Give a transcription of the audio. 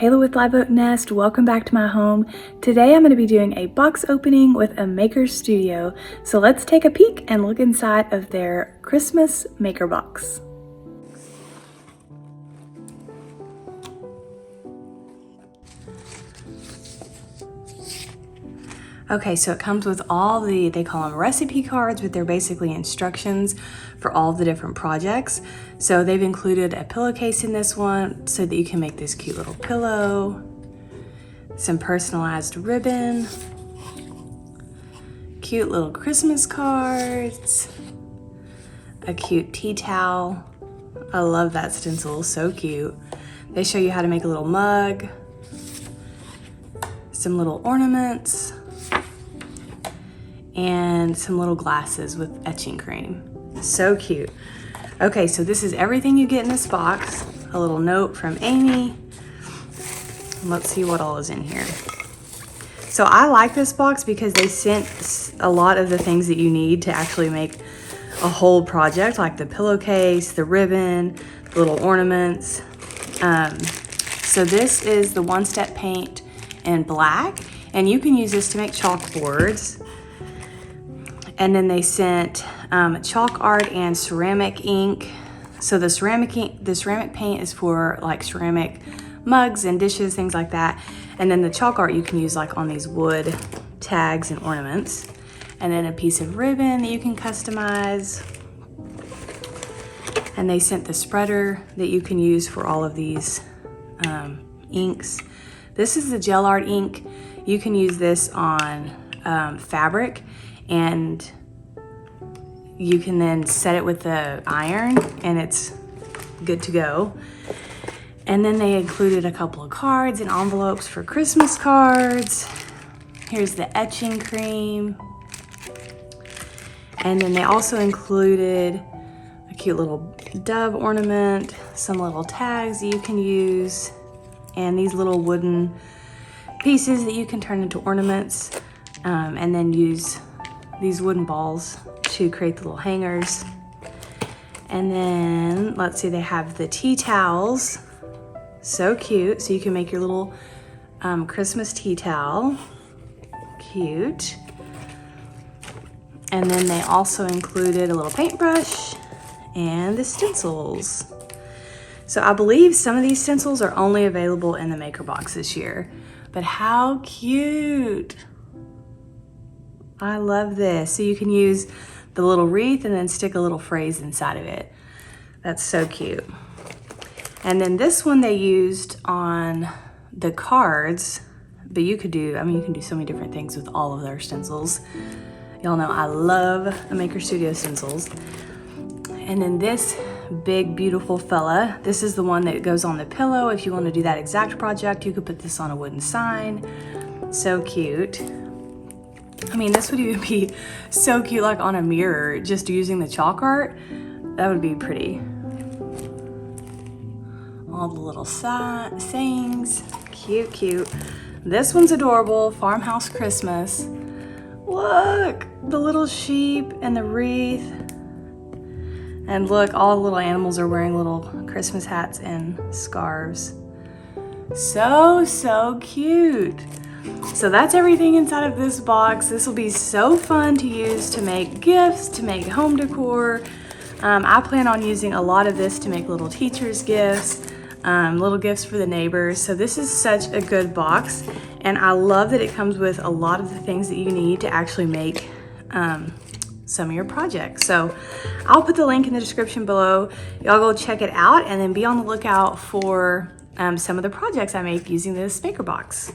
Kayla with Live Oak Nest. Welcome back to my home. Today I'm going to be doing a box opening with a maker studio. So let's take a peek and look inside of their Christmas maker box. Okay, so it comes with all they call them recipe cards, but they're basically instructions for all the different projects. So they've included a pillowcase in this one so that you can make this cute little pillow, some personalized ribbon, cute little Christmas cards, a cute tea towel. I love that stencil, so cute. They show you how to make a little mug, some little ornaments, and some little glasses with etching cream. So cute. Okay, so this is everything you get in this box. A little note from Amy. Let's see what all is in here. So I like this box because they sent a lot of the things that you need to actually make a whole project, like the pillowcase, the ribbon, the little ornaments. So this is the one-step paint in black, and you can use this to make chalkboards. And then they sent chalk art and ceramic ink. So the ceramic paint is for like ceramic mugs and dishes, things like that. And then the chalk art you can use like on these wood tags and ornaments. And then a piece of ribbon that you can customize. And they sent the spreader that you can use for all of these inks. This is the gel art ink. You can use this on fabric, and you can then set it with the iron and it's good to go. And then they included a couple of cards and envelopes for Christmas cards. Here's the etching cream. And then they also included a cute little dove ornament, some little tags that you can use, and these little wooden pieces that you can turn into ornaments, and then use these wooden balls to create the little hangers. And then let's see, they have the tea towels. So cute. So you can make your little Christmas tea towel. Cute. And then they also included a little paintbrush and the stencils. So I believe some of these stencils are only available in the maker box this year, but how cute. I love this. So you can use the little wreath and then stick a little phrase inside of it. That's so cute. And then this one they used on the cards, but you could do, I mean, you can do so many different things with all of their stencils. Y'all know I love the Maker Studio stencils. And then this big, beautiful fella, this is the one that goes on the pillow. If you want to do that exact project, you could put this on a wooden sign. So cute. I mean, this would even be so cute, like on a mirror, just using the chalk art. That would be pretty. All the little sayings, cute, cute. This one's adorable, Farmhouse Christmas. Look, the little sheep and the wreath. And look, all the little animals are wearing little Christmas hats and scarves. So, so cute. So that's everything inside of this box. This will be so fun to use to make gifts, to make home decor. I plan on using a lot of this to make little teachers' gifts, little gifts for the neighbors. So this is such a good box, and I love that it comes with a lot of the things that you need to actually make some of your projects. So I'll put the link in the description below. Y'all go check it out and then be on the lookout for some of the projects I make using this maker box.